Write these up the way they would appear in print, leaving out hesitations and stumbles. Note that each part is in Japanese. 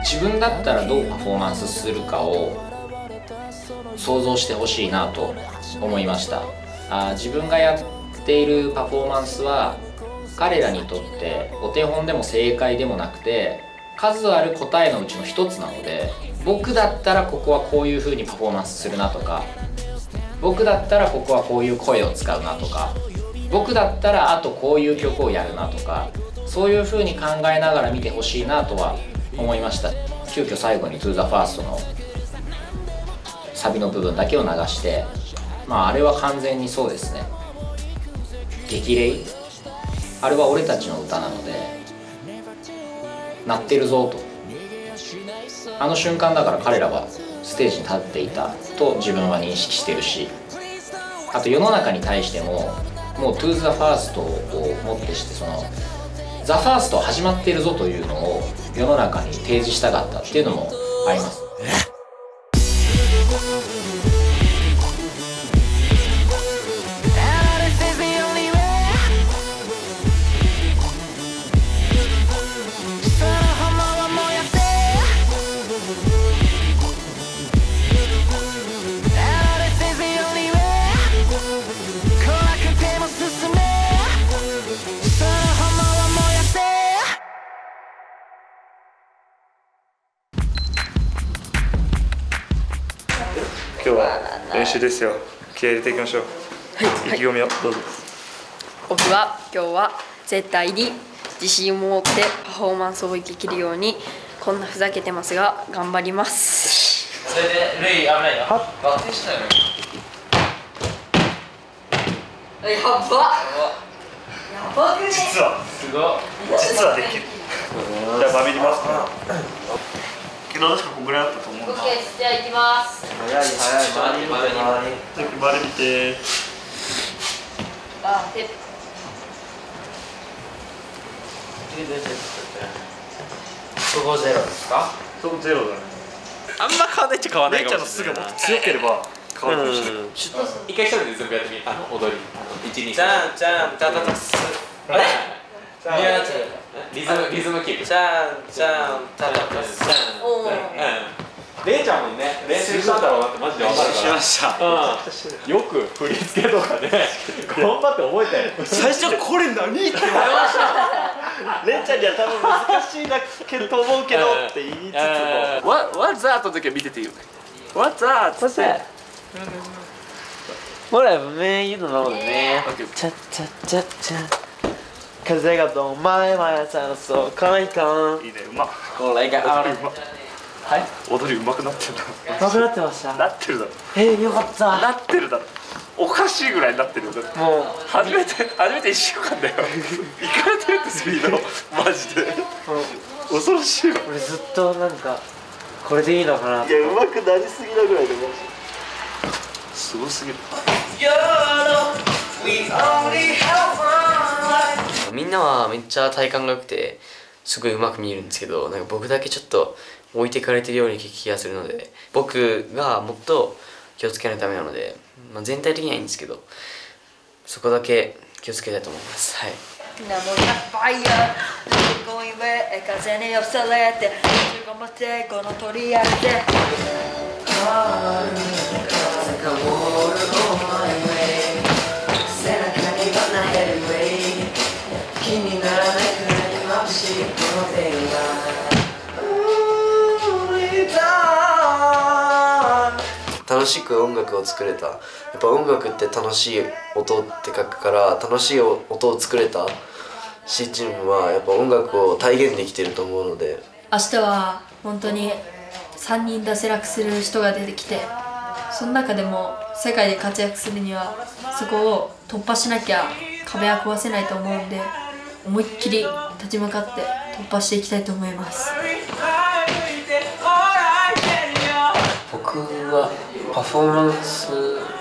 自分だったらどうパフォーマンスするかを想像してほしいなと思いました。自分がやっているパフォーマンスは彼らにとってお手本でも正解でもなくて、数ある答えのうちの一つなので、僕だったらここはこういう風にパフォーマンスするなとか、僕だったらここはこういう声を使うなとか、僕だったらあとこういう曲をやるなとか、そういう風に考えながら見てほしいなとは思いました。急遽最後に To the First のサビの部分だけを流して、あれは完全にそうですね、激励、あれは俺たちの歌なので鳴ってるぞと、あの瞬間だから彼らはステージに立っていたと自分は認識してるし、あと世の中に対してももう To the First をもってして、その The First 始まっているぞというのを世の中に提示したかったっていうのもあります。今日は練習ですよ。気合い入れていきましょう。はい、意気込みをどうぞ。僕は今日は絶対に自信を持ってパフォーマンスをできるように、こんなふざけてますが頑張ります。それでレイ危ないよ。バッテしたよね。やばくね。実はすごい。実はできる。じゃあバビりますね。けど確かこんぐらいだったと思うな。オッケー、じゃあ行きます。早い周り見て。そこゼロですか？そこゼロだね。あんま変わんないっちゃ変わんないかもしれない。レイちゃんのすぐ強ければ変わるかもしれない。ちょっと一回一人で全部やってみ、踊り1、2、じゃんじゃんタタタスあれリズムキープ。じゃんじゃんタタタスレイちゃんもね練習したんだろうなってマジで分かるから。しました。よく振り付けとかね頑張って覚えて。最初これ何って思いました。レイちゃんには多分難しいなと思うけどって言いつつも What's that の時は見てていいよね。What's that? What's that? Whatever man, you don't know man. チャチャチャチャ風がどんまいまやさのそうかいかん。いいね、うまっ。これがある。はい。踊りうまくなってるな。上手くなってました。なってるだろ。よかった。なってるだろ。おかしいぐらいになってるよ。だってもう初めて1週間だよ。行かれてるってスピードマジで。恐ろしいわ。俺ずっとなんかこれでいいのかな。いや、うまくなりすぎなぐらいでマジすごすぎる。みんなはめっちゃ体幹が良くてすごいうまく見えるんですけど、なんか僕だけちょっと置いてかれてるように気がするので、僕がもっと気をつけないとダメなので、全体的にはいいんですけどそこだけ気をつけたいと思います。はい。みんなもうファイヤーゴイウェイ風に寄せられて頑張ってこの鳥やって風がボールオンマイウェイ背中にはなヘルウェイ気にならないくらい眩しいこの手が楽しく音楽を作れた。やっぱ音楽って楽しい音って書くから、楽しい音を作れた C チームはやっぱ音楽を体現できてると思うので、明日は本当に3人脱落する人が出てきて、その中でも世界で活躍するにはそこを突破しなきゃ壁は壊せないと思うんで、思いっきり立ち向かって突破していきたいと思います。僕はパフォーマンス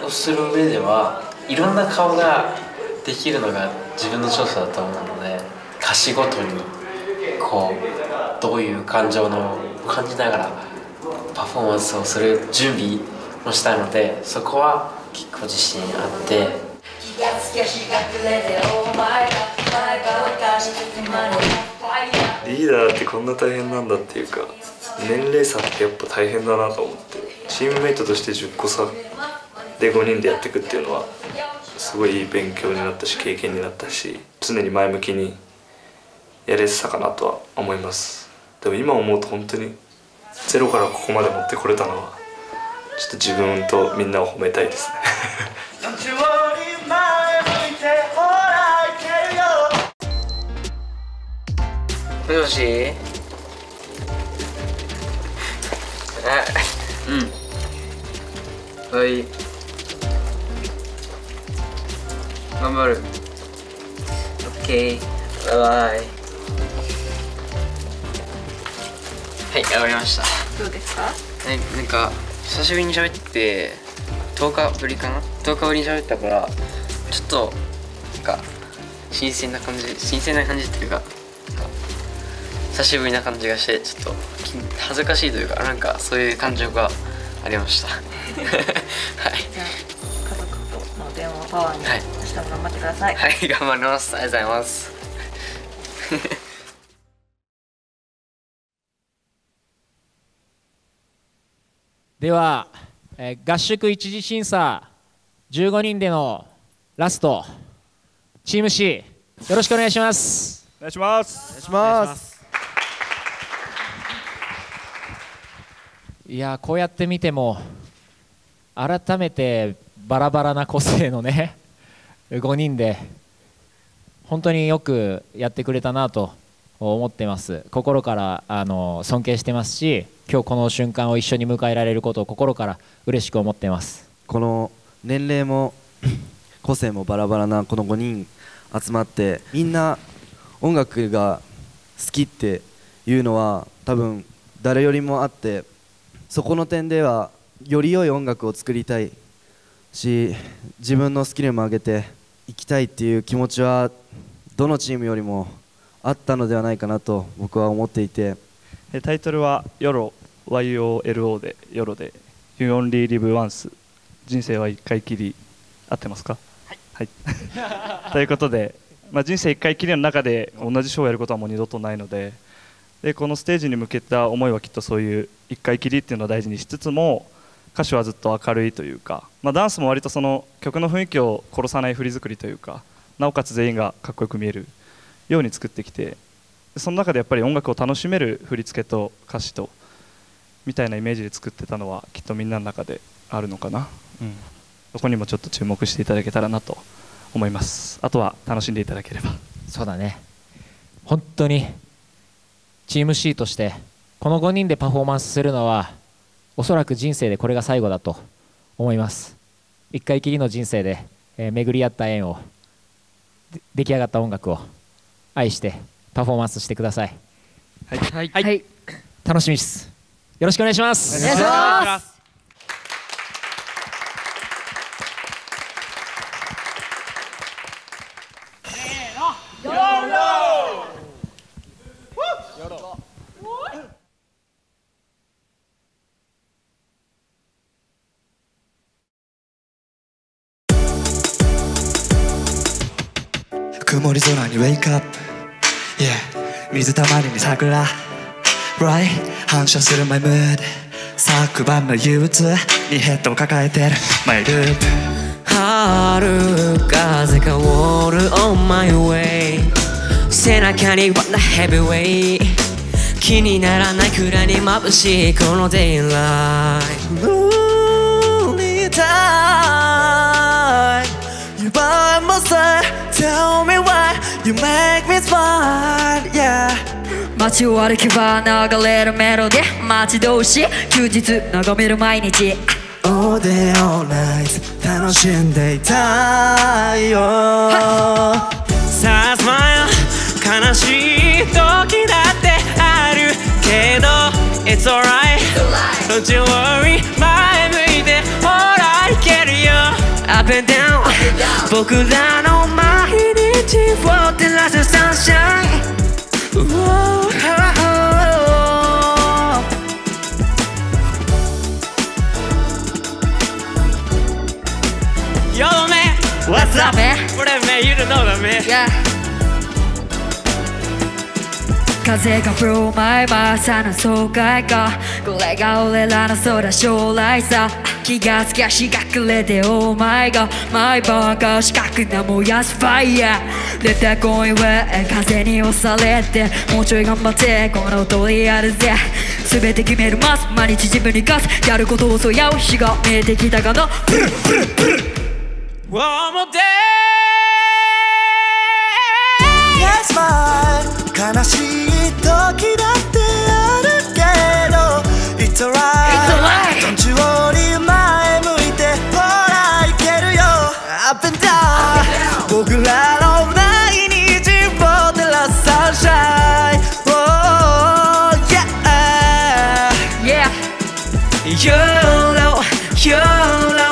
をする上ではいろんな顔ができるのが自分の長所だと思うので、歌詞ごとにこうどういう感情のを感じながらパフォーマンスをする準備をしたので、そこは結構自信あって。リーダーってこんな大変なんだっていうか、年齢差ってやっぱ大変だなと思って、チームメイトとして10個差で5人でやっていくっていうのはすごいいい勉強になったし経験になったし、常に前向きにやれてたかなとは思います。でも今思うと本当にゼロからここまで持ってこれたのはちょっと自分とみんなを褒めたいですねもしもし。はい。頑張る。オッケー。バイバイ。はい、頑張りました。どうですか？なんか久しぶりに喋って10日ぶりかな10日ぶりに喋ったから、ちょっとなんか新鮮な感じっていうか、久しぶりな感じがして、ちょっと恥ずかしいというか、なんかそういう感情がありましたはい。じゃあ家族との電話パワーに明日も頑張ってください。はい、頑張ります。ありがとうございますでは、合宿一次審査15人でのラストチーム C よろしくお願いします。お願いします。お願いします。いや、こうやって見ても改めてバラバラな個性のね5人で本当によくやってくれたなと思ってます。心から尊敬してますし、今日この瞬間を一緒に迎えられることを心から嬉しく思ってます。この年齢も個性もバラバラなこの5人集まって、みんな音楽が好きっていうのは多分誰よりもあって、そこの点ではより良い音楽を作りたいし、自分のスキルも上げていきたいっていう気持ちはどのチームよりもあったのではないかなと僕は思っていて、タイトルはYOLO YOLO でYOLOで You Only Live Once 人生は一回きり、合ってますか？はい、はい、ということで、人生一回きりの中で同じショーをやることはもう二度とないので、このステージに向けた思いはきっとそういう一回きりっていうのを大事にしつつも、歌詞はずっと明るいというか、ダンスも割とその曲の雰囲気を殺さない振り作りというか、なおかつ全員がかっこよく見えるように作ってきて、その中でやっぱり音楽を楽しめる振り付けと歌詞とみたいなイメージで作ってたのはきっとみんなの中であるのかな、そこにもちょっと注目していただけたらなと思います。あとは楽しんでいただければ。そうだね、本当にチーム C としてこの5人でパフォーマンスするのはおそらく人生でこれが最後だと思います。一回きりの人生で、巡り合った縁を、出来上がった音楽を愛してパフォーマンスしてください。はい、はいはい、楽しみです。よろしくお願いします。お願いします。曇り空に Wake up Yeah 水たまりに桜 Right 反射する My mood 昨晩の憂鬱にヘッドを抱えてる My loop 春風香る On my way 背中に What the heavyweight 気にならないくらいに眩しいこの Daylight Lonely time You by my side Tell me why You make me smile Yeah 街を歩けば流れるメロディ待ち遠しい休日眺める毎日 All day all night 楽しんでいたいよさあスマイル悲しい時だってあるけど It's alright Don't you worry 前向いてほらいけるよ Up and down 僕らの毎日を照らす Sunshine Yo man What's up man? What up man? You don't know that man Yeah 風が Blow my mind さの爽快かこれが俺らの空将来さ気がつきゃ日が暮れて Oh my god 毎晩が四角な燃やす Fire Let that going where 風に押されてもうちょい頑張ってこの通りやるぜ全て決めるます毎日自分に勝つやることをそうやう日が見えてきたかな One more day Yes mine 悲しい時だってあるけど It's alright Don't you worry 前向いてほらいけるよ Up and down 僕らの毎日を照らす Sunshine Oh yeah Yeah YOLO YOLO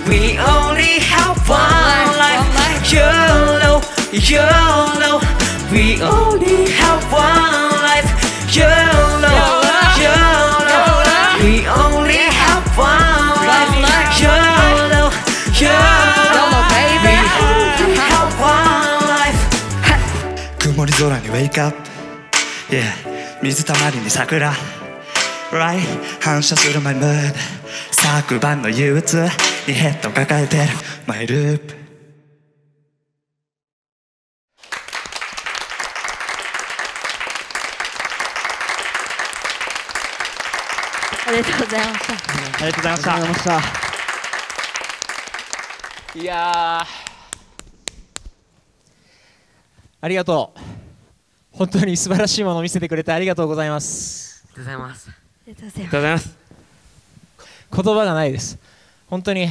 We only have one life YOLO YOLO We only have one life YOLO YOLO We only have one life YOLO YOLO baby We only have one life 曇り空に Wake up Yeah 水たまりに桜 Right 反射する My mood 昨晩の憂鬱にヘッド抱えてる My loopありがとうございました。ありがとうございました。ありがとうございました。いやありがとう。本当に素晴らしいものを見せてくれてありがとうございます。ありがとうございます。ありがとうございます。言葉がないです。本当に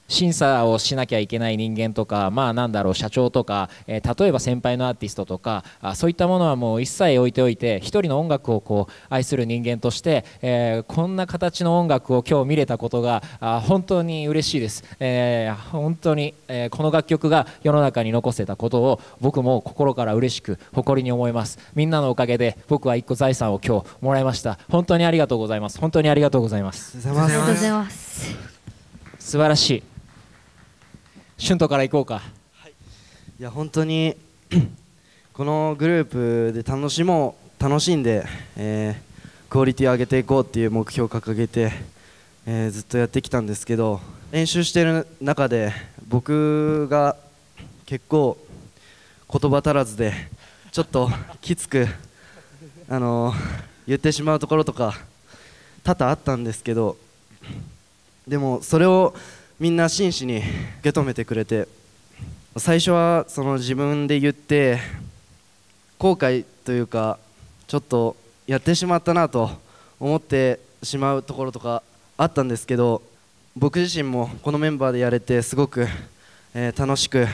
審査をしなきゃいけない人間とか、まあなんだろう、社長とか、例えば先輩のアーティストとか、そういったものはもう一切置いておいて、一人の音楽をこう愛する人間として、こんな形の音楽を今日見れたことが本当に嬉しいです。本当に、この楽曲が世の中に残せたことを僕も心から嬉しく誇りに思います。みんなのおかげで僕は一個財産を今日もらいました。本当にありがとうございます。本当にありがとうございます。ありがとうございます。素晴らしい。春斗から行こうか。いや本当にこのグループで楽しんで、クオリティを上げていこうっていう目標を掲げて、ずっとやってきたんですけど、練習している中で僕が結構言葉足らずでちょっときつく、言ってしまうところとか多々あったんですけど、でもそれをみんな真摯に受け止めてくれて、最初はその自分で言って後悔というかちょっとやってしまったなと思ってしまうところとかあったんですけど、僕自身もこのメンバーでやれてすごく、楽しく、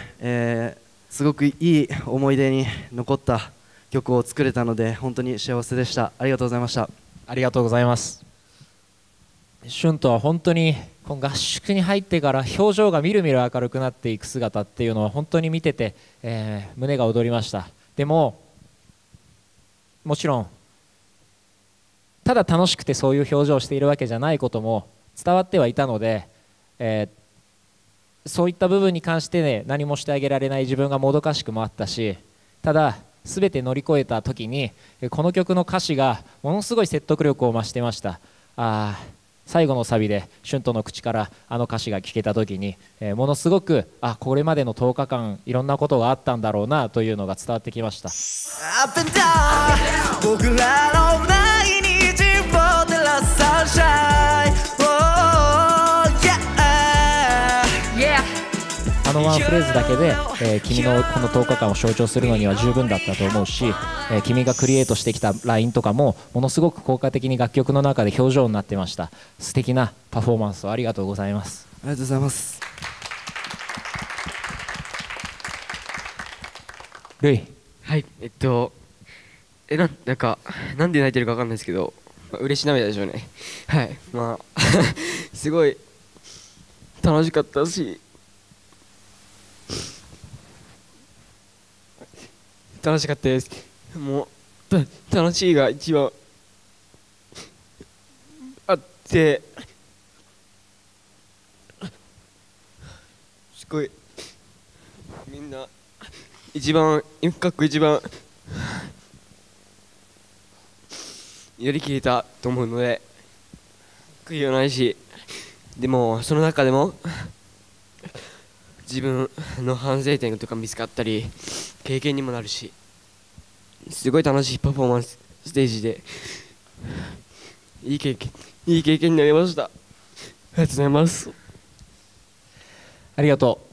すごくいい思い出に残った曲を作れたので本当に幸せでした。ありがとうございました。ありがとうございます。春斗は本当にこの合宿に入ってから表情がみるみる明るくなっていく姿っていうのは本当に見てて、胸が躍りました。でももちろんただ楽しくてそういう表情をしているわけじゃないことも伝わってはいたので、そういった部分に関して、ね、何もしてあげられない自分がもどかしくもあったし、ただ全て乗り越えた時にこの曲の歌詞がものすごい説得力を増してました。最後のサビで春斗の口からあの歌詞が聞けた時に、ものすごくこれまでの10日間いろんなことがあったんだろうなというのが伝わってきました。Up and down 僕らの毎日を照らす Sunshine Oh yeah あのワンフレーズだけで、君のこの10日間を象徴するのには十分だったと思うし、君がクリエイトしてきたラインとかもものすごく効果的に楽曲の中で表情になってました。素敵なパフォーマンスをありがとうございます。ありがとうございます。ルイ。はい、なんかなんで泣いてるかわかんないですけど、嬉し涙でしょうね。はい、まあすごい楽しかったし、楽しかったです。もう楽しいが一番あって、すごいみんな一番一番やりきれたと思うので悔いはないし、でもその中でも自分の反省点とか見つかったり経験にもなるし、すごい楽しいパフォーマンスステージでいい経験になりました。ありがとうございます。ありがとう。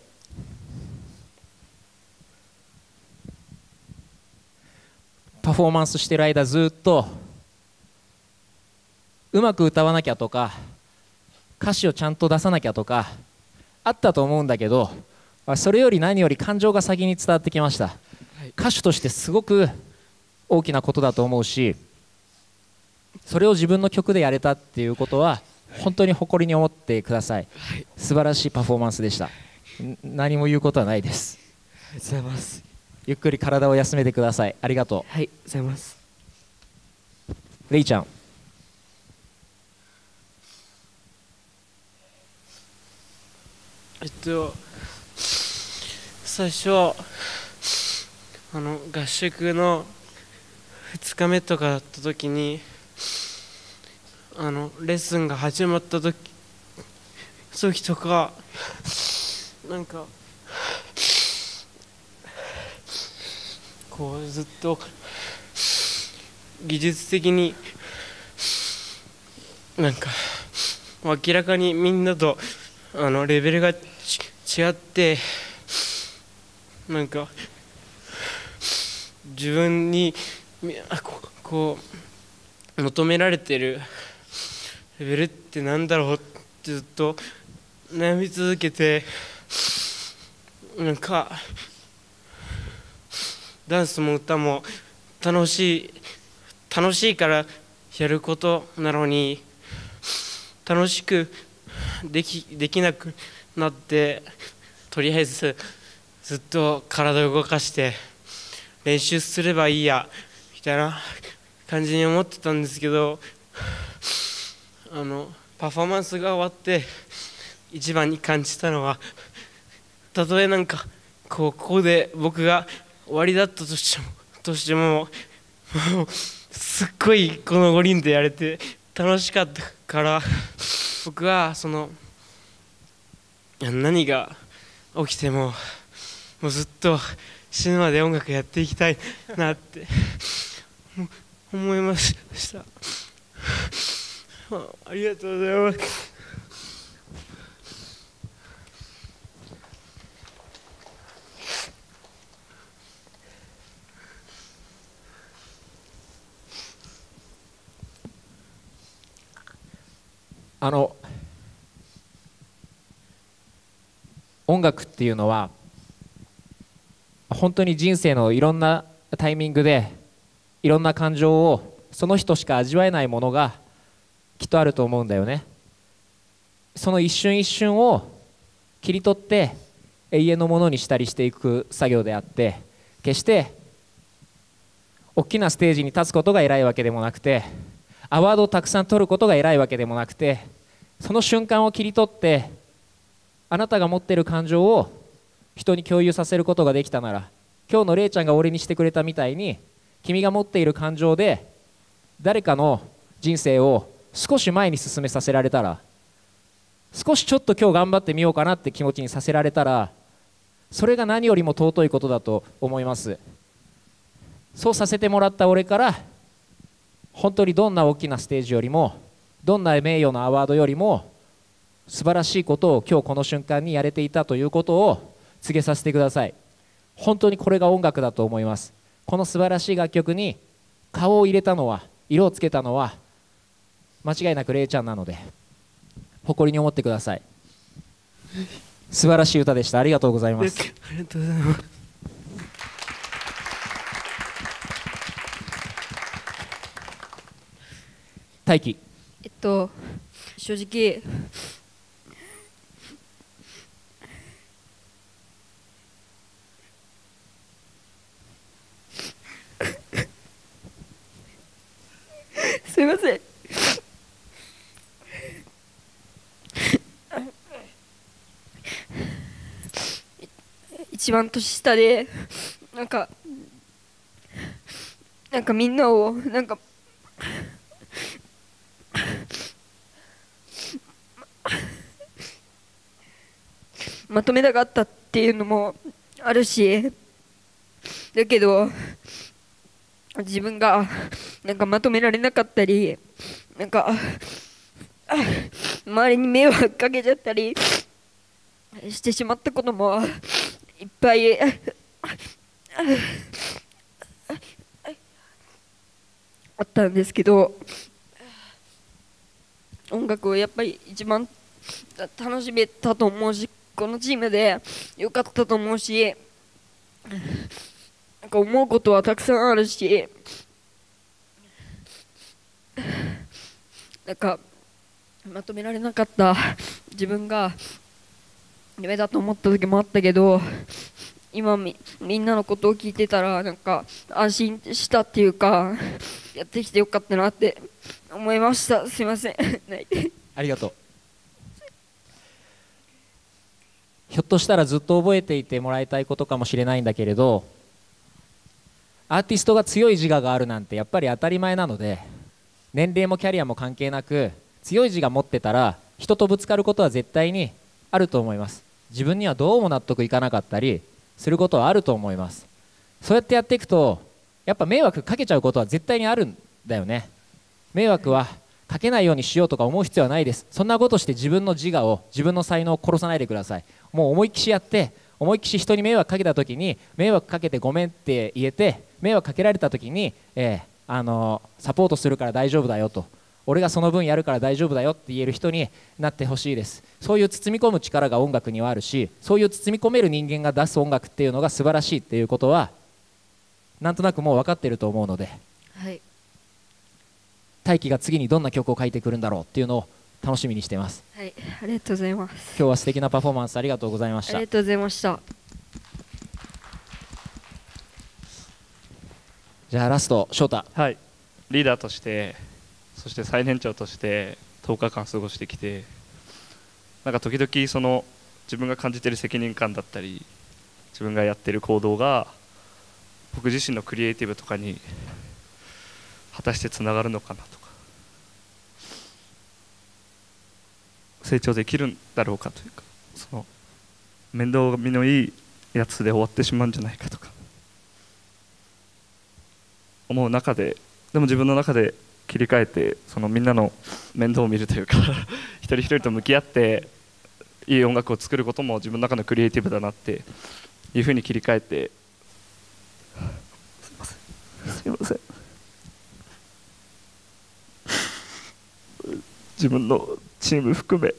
パフォーマンスしてる間ずっとうまく歌わなきゃとか歌詞をちゃんと出さなきゃとかあったと思うんだけど、それより何より感情が先に伝わってきました。歌手としてすごく大きなことだと思うし、それを自分の曲でやれたっていうことは本当に誇りに思ってください。素晴らしいパフォーマンスでした。何も言うことはないです。ありがとうございます。ゆっくり体を休めてください。ありがとう。はい、ありがとうございます。レイちゃん。最初合宿の2日目とかだった時にレッスンが始まった時とかなんかこうずっと技術的になんか明らかにみんなとレベルが違ってなんか自分にこう求められてるレベルってなんだろうってずっと悩み続けて、なんかダンスも歌も楽しいからやることなのに楽しくできなくなって、とりあえずずっと体を動かして練習すればいいやみたいな感じに思ってたんですけど、パフォーマンスが終わって一番に感じたのは、たとえなんかここで僕が終わりだったとしてももうすっごいこの5人でやれて楽しかったから、僕は何が起きてもずっと死ぬまで音楽やっていきたいなって思いました。ありがとうございます。音楽っていうのは本当に人生のいろんなタイミングでいろんな感情をその人しか味わえないものがきっとあると思うんだよね。その一瞬一瞬を切り取って永遠のものにしたりしていく作業であって、決して大きなステージに立つことが偉いわけでもなくて、アワードをたくさん取ることが偉いわけでもなくて、その瞬間を切り取ってあなたが持っている感情を人に共有させることができたなら、今日のれいちゃんが俺にしてくれたみたいに、君が持っている感情で誰かの人生を少し前に進めさせられたら、少しちょっと今日頑張ってみようかなって気持ちにさせられたら、それが何よりも尊いことだと思います。そうさせてもらった俺から、本当にどんな大きなステージよりも、どんな名誉のアワードよりも素晴らしいことを今日この瞬間にやれていたということを告げさせてください。本当にこれが音楽だと思います。この素晴らしい楽曲に顔を入れたのは、色をつけたのは間違いなくれいちゃんなので、誇りに思ってください。素晴らしい歌でした。ありがとうございます。ありがとうございます。大輝。正直すいません。一番年下でなんかみんなをまとめたかったっていうのもあるし、だけど自分がなんかまとめられなかったり、なんか周りに迷惑かけちゃったりしてしまったこともいっぱいあったんですけど、音楽をやっぱり一番楽しめたと思うし、このチームで良かったと思うし、なんか思うことはたくさんあるし、なんかまとめられなかった自分が夢だと思った時もあったけど、今みんなのことを聞いてたらなんか安心したっていうか、やってきてよかったなって思いました。すいませんありがとう。ひょっとしたらずっと覚えていてもらいたいことかもしれないんだけれど、アーティストが強い自我があるなんてやっぱり当たり前なので、年齢もキャリアも関係なく強い自我持ってたら人とぶつかることは絶対にあると思います。自分にはどうも納得いかなかったりすることはあると思います。そうやってやっていくとやっぱ迷惑かけちゃうことは絶対にあるんだよね。迷惑はかけないようにしようとか思う必要はないです。そんなことして自分の自我を、自分の才能を殺さないでください。もう思いっきしやって、思いっきし人に迷惑かけた時に迷惑かけてごめんって言えて、迷惑かけられた時に、サポートするから大丈夫だよと、俺がその分やるから大丈夫だよって言える人になってほしいです。そういう包み込む力が音楽にはあるし、そういう包み込める人間が出す音楽っていうのが素晴らしいっていうことはなんとなくもう分かっていると思うので、はい、大輝が次にどんな曲を書いてくるんだろうっていうのを楽しみにしています。はい、ありがとうございます。今日は素敵なパフォーマンスありがとうございました。ありがとうございました。じゃあラスト翔太。はい、リーダーとして、そして最年長として10日間過ごしてきて、なんか時々その自分が感じている責任感だったり、自分がやっている行動が僕自身のクリエイティブとかに果たしてつながるのかなとか、成長できるんだろうかというか、その面倒見のいいやつで終わってしまうんじゃないかとか思う中で、でも自分の中で切り替えて、そのみんなの面倒を見るというか一人一人と向き合っていい音楽を作ることも自分の中のクリエイティブだなっていうふうに切り替えて、すいません自分のチーム含め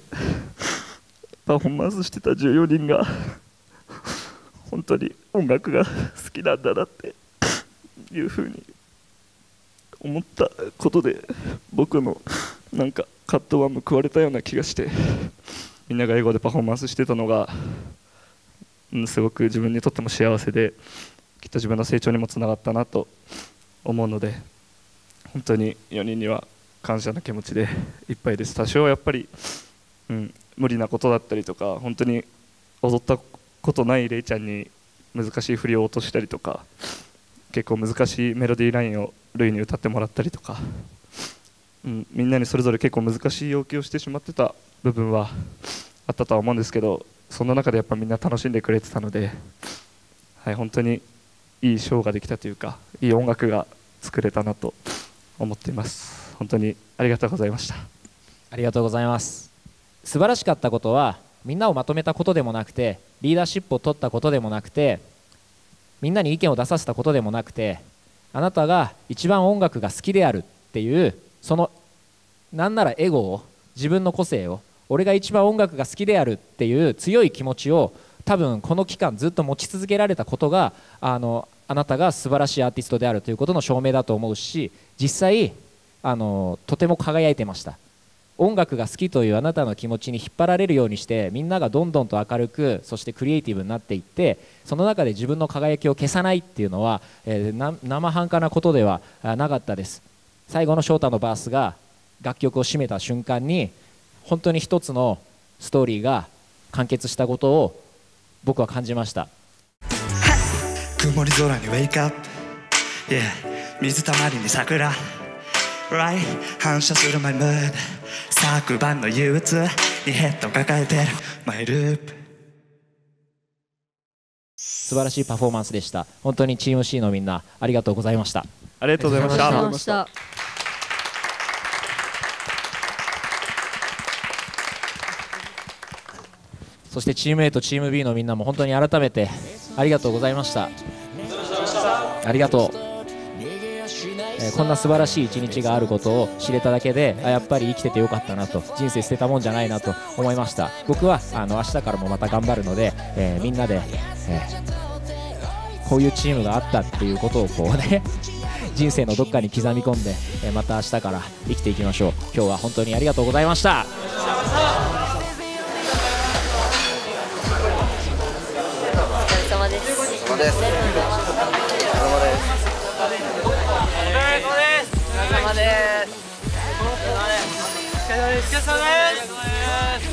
パフォーマンスしてた14人が本当に音楽が好きなんだなっていうふうに思ったことで、僕のなんかカットワンも食われたような気がして、みんなが英語でパフォーマンスしてたのが、すごく自分にとっても幸せで、きっと自分の成長にもつながったなと思うので、本当に4人には感謝の気持ちでいっぱいです。多少やっぱり、無理なことだったりとか、本当に踊ったことないレイちゃんに難しい振りを落としたりとか、結構難しいメロディーラインをルイに歌ってもらったりとか、みんなにそれぞれ結構難しい要求をしてしまってた部分はあったとは思うんですけど、その中でやっぱみんな楽しんでくれてたので、はい、本当にいいショーができたというか、いい音楽が作れたなと思っています。本当にありがとうございました。ありがとうございます。素晴らしかったことは、みんなをまとめたことでもなくて、リーダーシップを取ったことでもなくて、みんなに意見を出させたことでもなくて、あなたが一番音楽が好きであるっていう、そのなんならエゴを、自分の個性を、俺が一番音楽が好きであるっていう強い気持ちを多分この期間ずっと持ち続けられたことが、あなたが素晴らしいアーティストであるということの証明だと思うし、実際とても輝いてました。音楽が好きというあなたの気持ちに引っ張られるようにして、みんながどんどんと明るく、そしてクリエイティブになっていって、その中で自分の輝きを消さないっていうのは、生半可なことではなかったです。最後の翔太のバースが楽曲を締めた瞬間に、本当に一つのストーリーが完結したことを僕は感じました。曇り空にウェイクアップ、水たまりに桜、Right 反射するマイムード昨晩の憂鬱にヘッドを抱えてるマイループ素晴らしいパフォーマンスでした。本当にチーム C のみんなありがとうございました。ありがとうございました。そしてチーム A とチーム B のみんなも本当に改めてありがとうございました。ありがとう。こんな素晴らしい一日があることを知れただけでやっぱり生きててよかったなと、人生捨てたもんじゃないなと思いました。僕は明日からもまた頑張るので、みんなで、こういうチームがあったっていうことをこうね人生のどっかに刻み込んで、また明日から生きていきましょう。今日は本当にありがとうございました。お疲れ様です。お疲れ様です。お疲れ様です。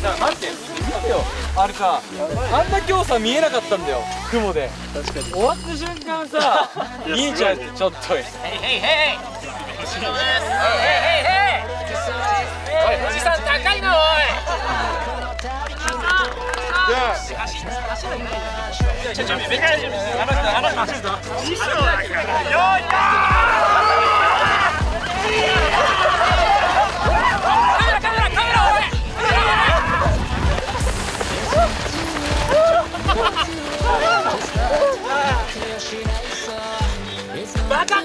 待って見てよ、あれさ、あんな今日さ見えなかったんだよ、雲で。確かに終わった瞬間さ見えちゃうってちょっと。ヘイヘイヘイおい富士山高いなおい。バカか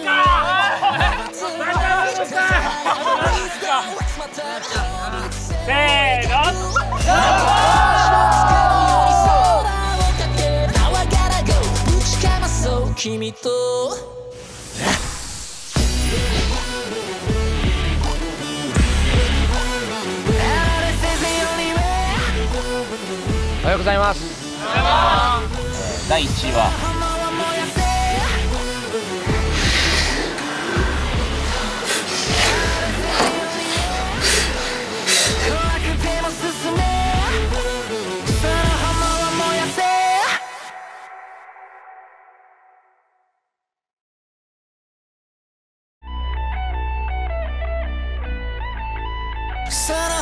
せーの君とおはようございます。第1位はさら